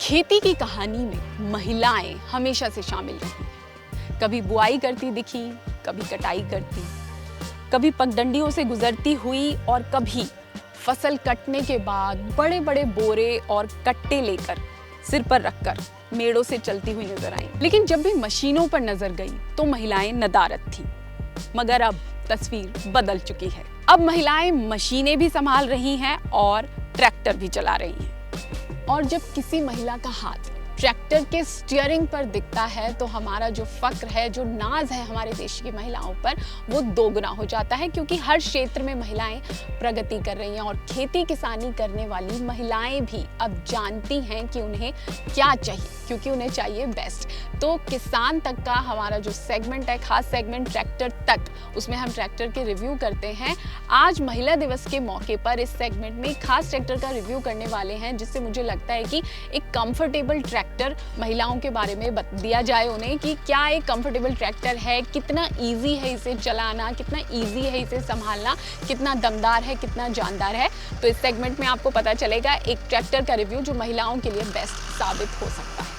खेती की कहानी में महिलाएं हमेशा से शामिल रही। कभी बुआई करती दिखी, कभी कटाई करती, कभी पगडंडियों से गुजरती हुई और कभी फसल कटने के बाद बड़े बड़े बोरे और कट्टे लेकर सिर पर रखकर मेड़ों से चलती हुई नजर आई। लेकिन जब भी मशीनों पर नजर गई तो महिलाएं नदारद थीं। मगर अब तस्वीर बदल चुकी है। अब महिलाएं मशीनें भी संभाल रही हैं और ट्रैक्टर भी चला रही हैं। और जब किसी महिला का हाथ ट्रैक्टर के स्टीयरिंग पर दिखता है तो हमारा जो फक्र है, जो नाज है हमारे देश की महिलाओं पर, वो दोगुना हो जाता है। क्योंकि हर क्षेत्र में महिलाएं प्रगति कर रही हैं और खेती किसानी करने वाली महिलाएं भी अब जानती हैं कि उन्हें क्या चाहिए, क्योंकि उन्हें चाहिए बेस्ट। तो किसान तक का हमारा जो सेगमेंट है, खास सेगमेंट ट्रैक्टर तक, उसमें हम ट्रैक्टर के रिव्यू करते हैं। आज महिला दिवस के मौके पर इस सेगमेंट में खास ट्रैक्टर का रिव्यू करने वाले हैं, जिससे मुझे लगता है कि एक कंफर्टेबल ट्रैक्टर महिलाओं के बारे में बता दिया जाए उन्हें कि क्या एक कंफर्टेबल ट्रैक्टर है, कितना इजी है इसे चलाना, कितना इजी है इसे संभालना, कितना दमदार है, कितना जानदार है। तो इस सेगमेंट में आपको पता चलेगा एक ट्रैक्टर का रिव्यू जो महिलाओं के लिए बेस्ट साबित हो सकता है।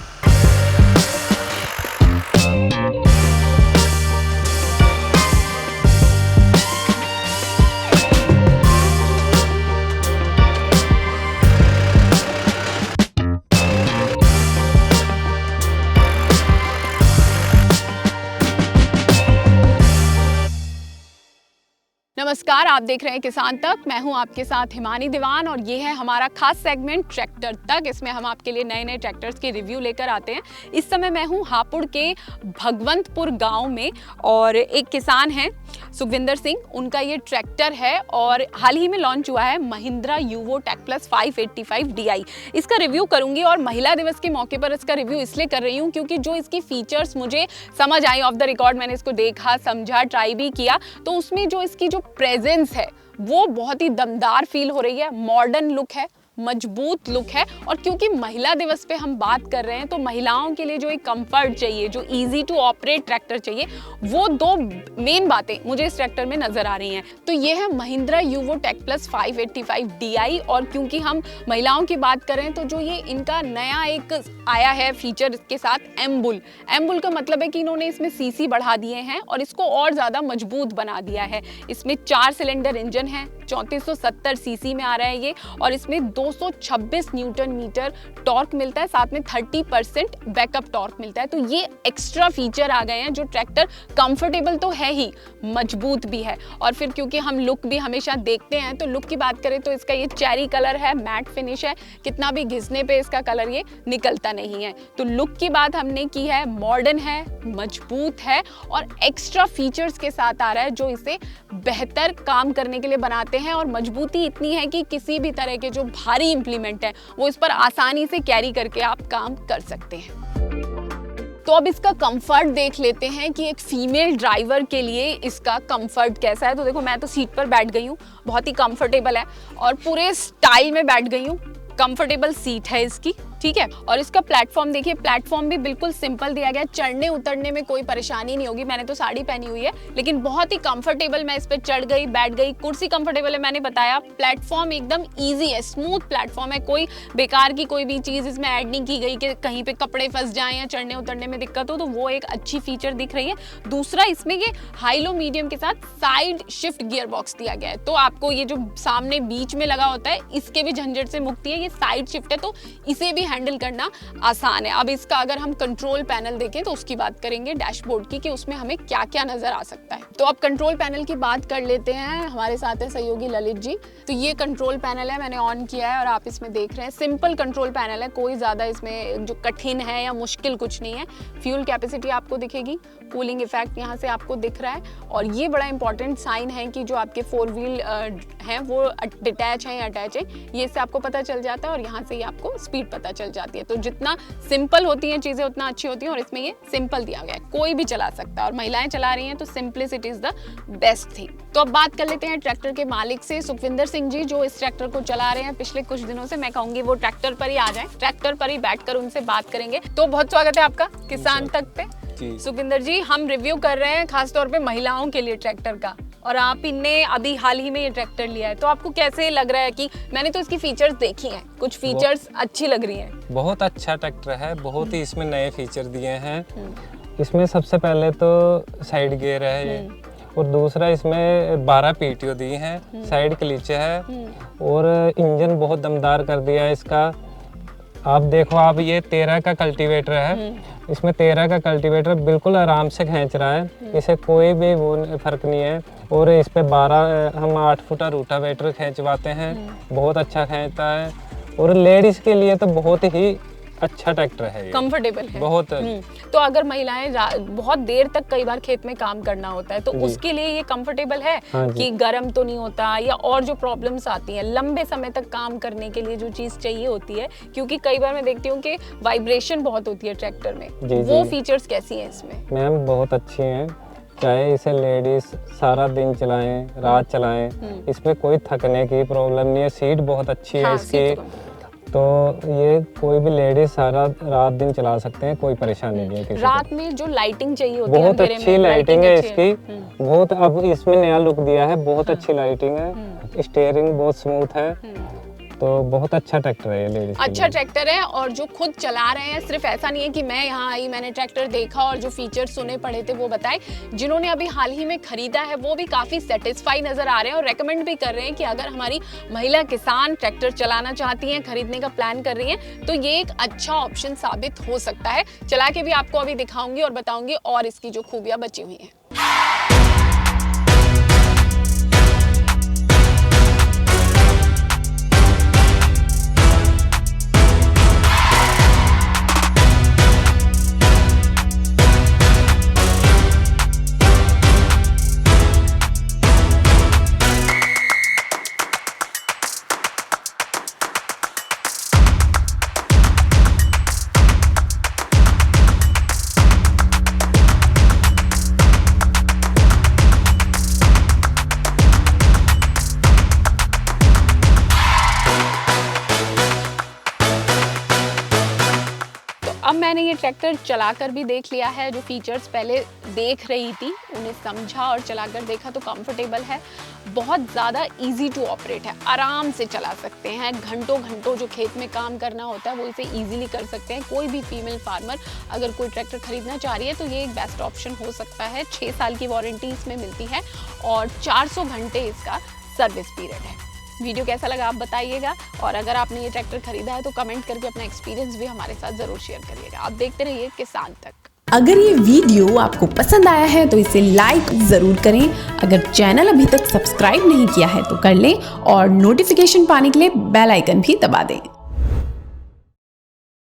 नमस्कार, आप देख रहे हैं किसान तक। मैं हूं आपके साथ हिमानी दीवान और ये है हमारा खास सेगमेंट ट्रैक्टर तक। इसमें हम आपके लिए नए नए ट्रैक्टर्स के रिव्यू लेकर आते हैं। इस समय मैं हूं हापुड़ के भगवंतपुर गांव में और एक किसान हैं सुखविंदर सिंह, उनका ये ट्रैक्टर है और हाल ही में लॉन्च हुआ है Mahindra Yuvo tech plus 585 DI। इसका रिव्यू करूंगी और महिला दिवस के मौके पर इसका रिव्यू इसलिए कर रही हूँ क्योंकि जो इसकी फीचर्स मुझे समझ आई ऑफ द रिकॉर्ड, मैंने इसको देखा, समझा, ट्राई भी किया, तो उसमें जो इसकी जो प्रेजेंस है वो बहुत ही दमदार फील हो रही है। मॉडर्न लुक है, मजबूत लुक है। और क्योंकि महिला दिवस पे हम बात कर रहे हैं तो महिलाओं के लिए जो एक कंफर्ट चाहिए, जो इजी टू ऑपरेट ट्रैक्टर चाहिए, वो दो मेन बातें मुझे इस ट्रैक्टर में नजर आ रही हैं। तो ये है Mahindra Yuvo tech plus 585 DI। और क्योंकि हम महिलाओं की बात करें तो जो ये इनका नया एक आया है फीचर इसके साथ, एम्बुल। एम्बुल का मतलब है कि इन्होंने इसमें सीसी बढ़ा दिए हैं और इसको और ज्यादा मजबूत बना दिया है। इसमें 4 सिलेंडर इंजन है, 3470 सीसी में आ रहा है ये, और इसमें 226 न्यूटन मीटर टॉर्क मिलता है, साथ में 30% बैकअप टॉर्क मिलता है। तो ये एक्स्ट्रा फीचर आ गए हैं जो ट्रैक्टर कंफर्टेबल तो है ही, मजबूत भी है। और फिर क्योंकि हम लुक भी हमेशा देखते हैं तो लुक की बात करें तो इसका ये चेरी कलर है, मैट फिनिश है, कितना भी घिसने पे इसका कलर ये निकलता नहीं है। तो लुक की बात हमने की है, मॉडर्न है, मजबूत है और एक्स्ट्रा फीचर्स के साथ आ रहा है जो इसे बेहतर काम करने के लिए बनाते हैं। और मजबूती इतनी है कि किसी भी तरह के जो भारी इंप्लीमेंट है वो इस पर आसानी से कैरी करके आप काम कर सकते हैं। तो अब इसका कंफर्ट देख लेते हैं कि एक फीमेल ड्राइवर के लिए इसका कंफर्ट कैसा है। तो देखो, मैं तो सीट पर बैठ गई हूँ, बहुत ही कंफर्टेबल है और पूरे स्टाइल में बैठ गई हूँ। कंफर्टेबल सीट है इसकी, ठीक है। और इसका प्लेटफॉर्म देखिए, प्लेटफॉर्म भी बिल्कुल सिंपल दिया गया, चढ़ने उतरने में कोई परेशानी नहीं होगी। मैंने तो साड़ी पहनी हुई है लेकिन बहुत ही कंफर्टेबल मैं इस पे चढ़ गई, बैठ गई। कुर्सी कंफर्टेबल है, मैंने बताया। प्लेटफॉर्म एकदम इजी है, स्मूथ प्लेटफॉर्म है, कोई बेकार की कोई भी चीज इसमें ऐड नहीं की गई कि कहीं पे कपड़े फंस जाएं या चढ़ने उतरने में दिक्कत हो। तो वो एक अच्छी फीचर दिख रही है। दूसरा, इसमें ये हाई लो मीडियम के साथ साइड शिफ्ट गियर बॉक्स दिया गया है, तो आपको ये जो सामने बीच में लगा होता है इसके भी झंझट से मुक्ति है। ये साइड शिफ्ट है तो इसे भी हैंडल करना आसान है। अब इसका अगर हम कंट्रोल पैनल देखें तो उसकी बात करेंगे डैशबोर्ड की कि उसमें हमें क्या क्या नजर आ सकता है। तो अब कंट्रोल पैनल की बात कर लेते हैं। हमारे साथ है सहयोगी ललित जी। तो ये कंट्रोल पैनल है, मैंने ऑन किया है और आप इसमें देख रहे हैं सिंपल कंट्रोल पैनल है, कोई ज्यादा इसमें जो कठिन है या मुश्किल कुछ नहीं है। फ्यूल कैपेसिटी आपको दिखेगी, कूलिंग इफेक्ट यहाँ से आपको दिख रहा है और ये बड़ा इंपॉर्टेंट साइन है कि जो आपके 4 व्हील हैं वो डिटैच है या अटैच है, ये इससे आपको पता चल जाता है और यहाँ से ही आपको स्पीड पता चल जाती है। तो जितना सिंपल होती हैं चीजें उतना अच्छी होती हैं और इसमें ये सिंपल दिया गया है, कोई भी चला सकता है और महिलाएं चला रही हैं तो simplicity is the best thing. तो अब बात कर लेते हैं ट्रैक्टर के मालिक से, सुखविंदर सिंह जी, जो इस ट्रैक्टर को चला रहे हैं पिछले कुछ दिनों से। मैं कहूंगी वो ट्रैक्टर पर ही आ जाए, ट्रैक्टर पर ही बैठकर उनसे बात करेंगे। तो बहुत स्वागत है आपका किसान तक पे। सुखविंदर जी, हम रिव्यू कर रहे हैं खासतौर पे महिलाओं के लिए ट्रैक्टर का और आप इनने अभी हाल ही में ये ट्रैक्टर लिया है, तो आपको कैसे लग रहा है कि मैंने तो इसकी फीचर्स देखी हैं, कुछ फीचर्स अच्छी लग रही हैं? बहुत अच्छा ट्रैक्टर है, बहुत ही इसमें नए फीचर दिए हैं। इसमें सबसे पहले तो साइड गियर है ये, और दूसरा इसमें 12 PTO दी हैं, साइड क्लीचे है, और इंजन बहुत दमदार कर दिया है इसका। आप देखो, आप ये 13 का कल्टीवेटर है, इसमें 13 का कल्टीवेटर बिल्कुल आराम से खींच रहा है, इसे कोई भी वो फर्क नहीं है। और इस पे 12 हम 8 फुटा रूटावेटर खींचवाते हैं, बहुत अच्छा खींचता है। और लेडीज के लिए तो बहुत ही अच्छा ट्रैक्टर है, कंफर्टेबल है बहुत। तो अगर महिलाएं बहुत देर तक कई बार खेत में काम करना होता है तो उसके लिए ये कंफर्टेबल है कि गर्म तो नहीं होता, या और जो प्रॉब्लम्स आती हैं लंबे समय तक काम करने के लिए जो चीज चाहिए होती है, क्योंकि कई बार मैं देखती हूँ कि वाइब्रेशन बहुत होती है ट्रैक्टर में, वो फीचर्स कैसी हैं इसमें? मैम बहुत अच्छी हैं, चाहे इसे लेडीज सारा दिन चलाएं, रात चलाएं, इसमें कोई थकने की प्रॉब्लम नहीं है। सीट बहुत अच्छी है इसकी, तो ये कोई भी लेडीज सारा रात दिन चला सकते हैं, कोई परेशानी नहीं है किसी रात में जो लाइटिंग चाहिए होती है, बहुत अच्छी लाइटिंग है इसकी, बहुत। अब इसमें नया लुक दिया है, बहुत अच्छी लाइटिंग है, स्टीयरिंग बहुत स्मूथ है, तो बहुत अच्छा ट्रैक्टर है ये लेडीज। अच्छा ट्रैक्टर है, और जो खुद चला रहे हैं, सिर्फ ऐसा नहीं है कि मैं यहाँ आई, मैंने ट्रैक्टर देखा और जो फीचर्स सुने पढ़े थे वो बताए, जिन्होंने अभी हाल ही में खरीदा है वो भी काफ़ी सेटिस्फाई नज़र आ रहे हैं और रेकमेंड भी कर रहे हैं कि अगर हमारी महिला किसान ट्रैक्टर चलाना चाहती हैं, खरीदने का प्लान कर रही हैं, तो ये एक अच्छा ऑप्शन साबित हो सकता है। चला के भी आपको अभी दिखाऊंगी और बताऊंगी और इसकी जो खूबियाँ बची हुई हैं। अब मैंने ये ट्रैक्टर चलाकर भी देख लिया है, जो फीचर्स पहले देख रही थी उन्हें समझा और चलाकर देखा तो कंफर्टेबल है, बहुत ज़्यादा इजी टू ऑपरेट है, आराम से चला सकते हैं। घंटों घंटों जो खेत में काम करना होता है वो इसे इजीली कर सकते हैं। कोई भी फीमेल फार्मर अगर कोई ट्रैक्टर खरीदना चाह रही है तो ये एक बेस्ट ऑप्शन हो सकता है। 6 साल की वारंटी इसमें मिलती है और 400 घंटे इसका सर्विस पीरियड है। वीडियो कैसा लगा आप बताइएगा, और अगर आपने ये ट्रैक्टर खरीदा है तो कमेंट करके अपना एक्सपीरियंस भी हमारे साथ जरूर शेयर करिएगा। आप देखते रहिए किसान तक। अगर ये वीडियो आपको पसंद आया है तो इसे लाइक जरूर करें। अगर चैनल अभी तक सब्सक्राइब नहीं किया है तो कर लें और नोटिफिकेशन पाने के लिए बेल आइकन भी दबा दें।